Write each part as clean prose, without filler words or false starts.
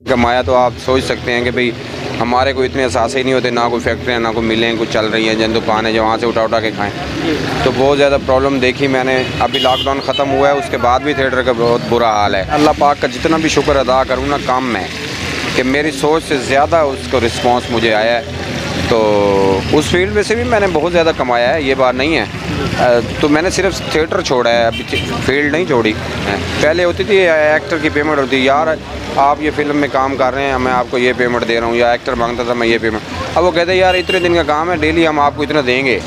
कमाया तो आप सोच सकते हैं कि भाई हमारे को इतने एहसास ही नहीं होते, ना कोई फैक्ट्रियाँ ना कोई मिलें कुछ चल रही हैं, जन दुकान है जो वहाँ से उठा के खाएं। तो बहुत ज़्यादा प्रॉब्लम देखी मैंने। अभी लॉकडाउन ख़त्म हुआ है उसके बाद भी थिएटर का बहुत बुरा हाल है। अल्लाह पाक का जितना भी शुक्र अदा करूँ ना कम में, कि मेरी सोच से ज़्यादा उसको रिस्पॉन्स मुझे आया है। तो उस फील्ड में से भी मैंने बहुत ज़्यादा कमाया है, ये बात नहीं है। तो मैंने सिर्फ थिएटर छोड़ा है, अभी फील्ड नहीं छोड़ी है। पहले होती थी एक्टर की पेमेंट होती, यार आप ये फिल्म में काम कर रहे हैं मैं आपको ये पेमेंट दे रहा हूँ, या एक्टर मांगता था मैं ये पेमेंट। अब वो कहते हैं यार इतने दिन का काम है, डेली हम आपको इतना देंगे।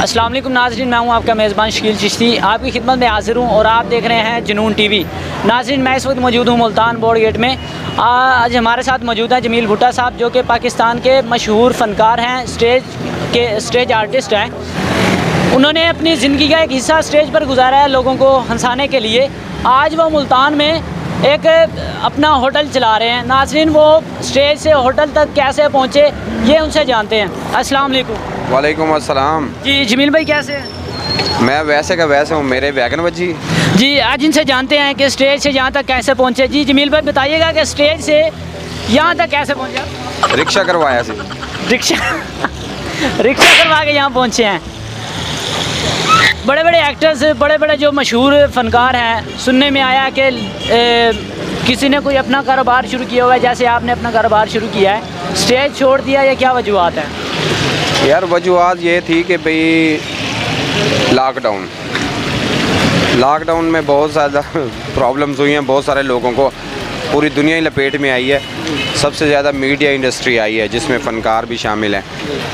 अस्सलाम वालेकुम नाज़रीन, मैं हूं आपका मेज़बान शकील चिश्ती, आपकी खिदमत में हाजिर हूं और आप देख रहे हैं जुनून टीवी। नाज़रीन, मैं इस वक्त मौजूद हूं मुल्तान बोर्ड गेट में। आज हमारे साथ मौजूद हैं जमील भुट्टा साहब, जो कि पाकिस्तान के मशहूर फ़नकार हैं, स्टेज आर्टिस्ट हैं। उन्होंने अपनी ज़िंदगी का एक हिस्सा स्टेज पर गुजारा है लोगों को हंसाने के लिए। आज वो मुल्तान में एक अपना होटल चला रहे हैं। नाज़रीन, वो स्टेज से होटल तक कैसे पहुँचे ये उनसे जानते हैं। अस्सलाम वालेकुम। वालेकुम अस्सलाम। जी जमील भाई कैसे हैं? मैं वैसे का वैसे हूँ, मेरे वैगन बजी। जी आज इनसे जानते हैं कि स्टेज से यहाँ तक कैसे पहुँचे। जी जमील भाई बताइएगा कि स्टेज से यहाँ तक कैसे पहुँचा? रिक्शा करवाया सी। रिक्शा करवा के यहाँ पहुँचे हैं। बड़े बड़े एक्टर्स, बड़े बड़े जो मशहूर फ़नकार हैं, सुनने में आया कि किसी ने कोई अपना कारोबार शुरू किया हुआ है, जैसे आपने अपना कारोबार शुरू किया है, स्टेज छोड़ दिया, या क्या वजूहत है? यार वजूहत ये थी कि भाई लॉकडाउन में बहुत ज़्यादा प्रॉब्लम्स हुई हैं, बहुत सारे लोगों को, पूरी दुनिया ही लपेट में आई है। सबसे ज़्यादा मीडिया इंडस्ट्री आई है जिसमें फ़नकार भी शामिल हैं।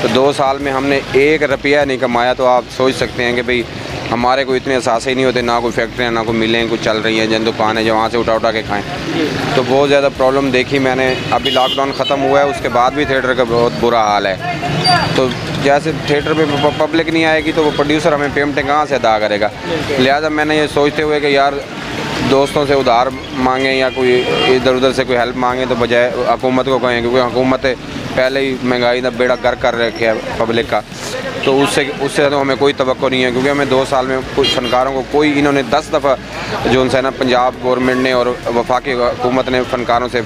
तो 2 साल में हमने 1 रुपया नहीं कमाया। तो आप सोच सकते हैं कि भाई हमारे को इतने एहसास ही नहीं होते, ना कोई फैक्ट्रियाँ ना कोई मिलें कुछ चल रही हैं, जन दुकान है जो वहाँ से उठा के खाएं। तो बहुत ज़्यादा प्रॉब्लम देखी मैंने। अभी लॉकडाउन ख़त्म हुआ है उसके बाद भी थिएटर का बहुत बुरा हाल है। तो जैसे थिएटर पे पब्लिक नहीं आएगी तो वो प्रोड्यूसर हमें पेमेंटें कहाँ से अदा करेगा। लिहाजा मैंने ये सोचते हुए कि यार दोस्तों से उधार मांगें या कोई इधर उधर से कोई हेल्प मांगें तो बजाय हुकूमत को कहें, क्योंकि हुकूमत पहले ही महंगाई का बेड़ा गर्क कर रखे है पब्लिक का। तो उससे तो हमें कोई तवक्को नहीं है, क्योंकि हमें 2 साल में कुछ फ़नकारों को कोई इन्होंने 10 दफ़ा जो उनसे ना पंजाब गवर्नमेंट ने और वफाकी हुकूमत ने फ़नकारों से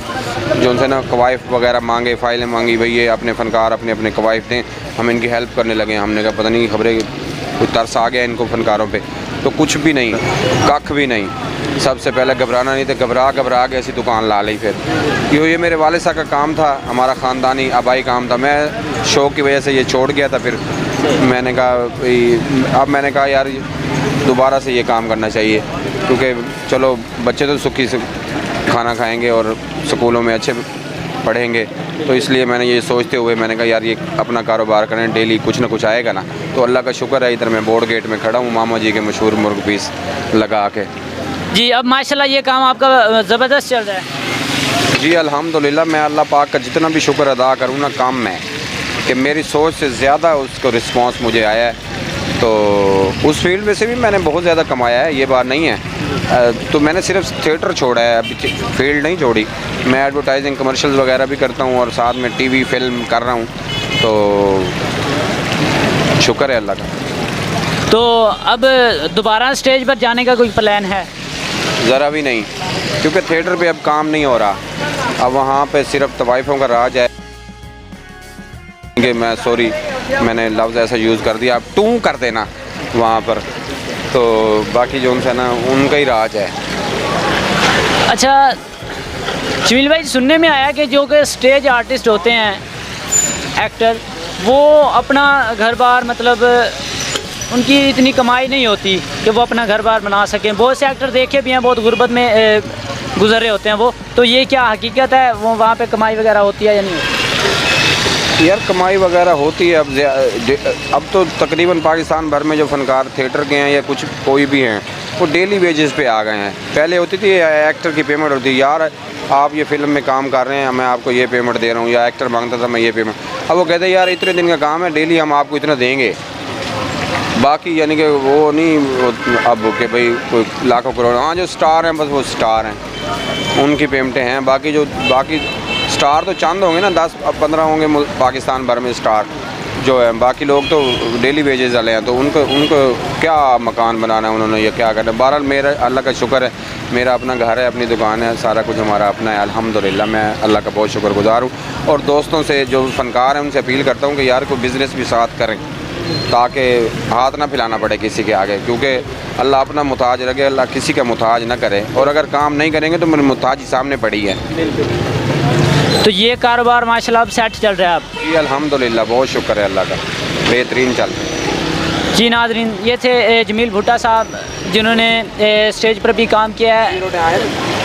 जो उनसे ना कवायफ वगैरह मांगे, फ़ाइलें मांगी, भाई ये अपने फ़नकार अपने अपने कवायफ दें, हम इनकी हेल्प करने लगे। हमने कहा पता नहीं खबरें कोई तरस आ गया इनको फ़नकारों पर। तो कुछ भी नहीं, कख भी नहीं। सबसे पहले घबराना नहीं, तो घबरा के ऐसी दुकान ला ली। फिर ये मेरे वालिद साहब का काम था, हमारा ख़ानदानी आबाई काम था। मैं शौक़ की वजह से ये छोड़ गया था। फिर मैंने कहा अब मैंने कहा यार दोबारा से ये काम करना चाहिए, क्योंकि चलो बच्चे तो सुखी से खाना खाएंगे और स्कूलों में अच्छे पढ़ेंगे। तो इसलिए मैंने ये सोचते हुए मैंने कहा यार ये अपना कारोबार करें, डेली कुछ ना कुछ आएगा ना। तो अल्लाह का शुक्र है इधर मैं बोर्ड गेट में खड़ा हूँ, मामा जी के मशहूर मुर्ग पीस लगा के। जी अब माशाल्लाह ये काम आपका ज़बरदस्त चल रहा है। जी अल्हम्दुलिल्लाह, मैं अल्लाह पाक का जितना भी शुक्र अदा करूँ ना कम में, कि मेरी सोच से ज़्यादा उसको रिस्पॉन्स मुझे आया है। तो उस फील्ड में से भी मैंने बहुत ज़्यादा कमाया है, ये बात नहीं है। तो मैंने सिर्फ थिएटर छोड़ा है, अभी फील्ड नहीं छोड़ी। मैं एडवर्टाइजिंग कमर्शियल्स वगैरह भी करता हूँ और साथ में टीवी फिल्म कर रहा हूँ। तो शुक्र है अल्लाह का। तो अब दोबारा स्टेज पर जाने का कोई प्लान है? ज़रा भी नहीं, क्योंकि थिएटर पे अब काम नहीं हो रहा। अब वहाँ पे सिर्फ तवाइफ़ों का राज है कि मैंने लफ्ज़ ऐसा यूज़ कर दिया, आप टू कर देना वहाँ पर। तो बाकी जो उनसे ना उनका ही राज है। अच्छा जमील भाई, सुनने में आया कि जो कि स्टेज आर्टिस्ट होते हैं, एक्टर, वो अपना घर बार मतलब उनकी इतनी कमाई नहीं होती कि वो अपना घर बार बना सकें। बहुत से एक्टर देखे भी हैं, बहुत गुर्बत में गुजर रहे होते हैं वो। तो ये क्या हकीकत है, वो वहाँ पे कमाई वगैरह होती है या नहीं होती? यार कमाई वगैरह होती है। अब तो तकरीबन पाकिस्तान भर में जो फ़नकार थिएटर के हैं या कुछ कोई भी हैं, वो डेली वेजेस पे आ गए हैं। पहले होती थी एक्टर की पेमेंट होती, यार आप ये फिल्म में काम कर रहे हैं मैं आपको ये पेमेंट दे रहा हूँ, या एक्टर मांगता था मैं ये पेमेंट। अब वो कहते हैं यार इतने दिन का काम है, डेली हम आपको इतना देंगे। बाकी यानी कि वो नहीं अब कि भाई कोई लाखों करोड़, हाँ जो स्टार हैं बस वो स्टार हैं, उनकी पेमेंटें हैं। बाकी स्टार तो चंद होंगे ना, 10-15 होंगे पाकिस्तान भर में स्टार। जो है, बाकी लोग तो डेली वेजेस वाले हैं, तो उनको उनको क्या मकान बनाना है उन्होंने, या क्या करना है। बहरहाल मेरा अल्लाह का शुक्र है, मेरा अपना घर है, अपनी दुकान है, सारा कुछ हमारा अपना है अल्हम्दुलिल्लाह। मैं अल्लाह का बहुत शुक्रगुज़ार हूँ। और दोस्तों से जो फ़नकार हैं उनसे अपील करता हूँ कि यार कोई बिज़नेस भी साथ करें, ताकि हाथ ना फैलाना पड़े किसी के आगे, क्योंकि अल्लाह अपना मुताज रखे, अल्लाह किसी का मुताज ना करे। और अगर काम नहीं करेंगे तो मेरी मुताज सामने पड़ी है। तो ये कारोबार माशाल्लाह अब सेट चल रहा है आप? जी अल्हम्दुलिल्लाह, बहुत शुक्र है अल्लाह का, बेहतरीन चल रहा है। जी नाज़रीन, ये थे जमील भुट्टा साहब, जिन्होंने स्टेज पर भी काम किया है,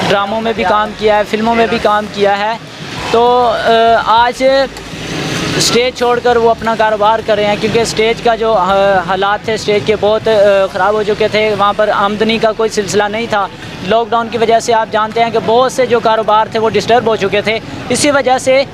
ड्रामों में भी काम किया है, फिल्मों में भी काम किया है। तो आज स्टेज छोड़कर वो अपना कारोबार कर रहे हैं, क्योंकि स्टेज का जो हालात थे स्टेज के बहुत ख़राब हो चुके थे। वहाँ पर आमदनी का कोई सिलसिला नहीं था। लॉकडाउन की वजह से आप जानते हैं कि बहुत से जो कारोबार थे वो डिस्टर्ब हो चुके थे। इसी वजह से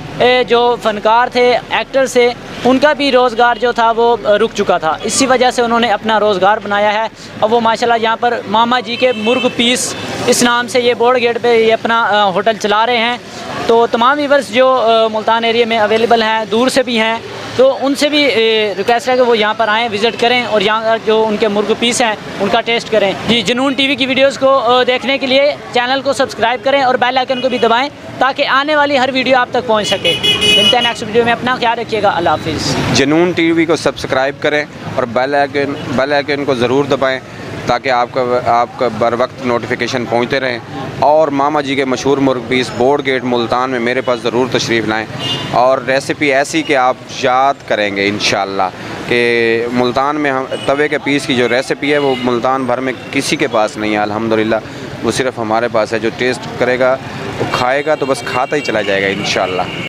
जो फ़नकार थे, एक्टर्स थे, उनका भी रोज़गार जो था वो रुक चुका था। इसी वजह से उन्होंने अपना रोज़गार बनाया है। और वो माशाल्लाह यहाँ पर मामा जी के मुर्ग पीस इस नाम से ये बोर्ड गेट पे ये अपना होटल चला रहे हैं। तो तमाम व्यूअर्स जो मुल्तान एरिया में अवेलेबल हैं, दूर से भी हैं, तो उनसे भी रिक्वेस्ट है कि वो यहाँ पर आएँ, विज़िट करें और यहाँ जो उनके मुर्ग पीस हैं उनका टेस्ट करें। जी, जुनून टीवी की वीडियोस को देखने के लिए चैनल को सब्सक्राइब करें और बेल आइकन को भी दबाएं, ताकि आने वाली हर वीडियो आप तक पहुँच सके। मिलते हैं नेक्स्ट वीडियो में, अपना ख्याल रखिएगा, अल्लाह हाफिज़। जुनून टीवी को सब्सक्राइब करें और बेल आइकन को ज़रूर दबाएं, ताकि आपका बर वक्त नोटिफिकेशन पहुँचते रहें। और मामा जी के मशहूर मुर्ग पीस बोर्ड गेट मुल्तान में मेरे पास ज़रूर तशरीफ़ लाएँ। और रेसिपी ऐसी कि आप याद करेंगे इंशाअल्लाह, कि मुल्तान में हम तवे के पीस की जो रेसिपी है वो मुल्तान भर में किसी के पास नहीं है अल्हम्दुलिल्लाह, वो सिर्फ़ हमारे पास है। जो टेस्ट करेगा वो खाएगा तो बस खाता ही चला जाएगा इंशाअल्लाह।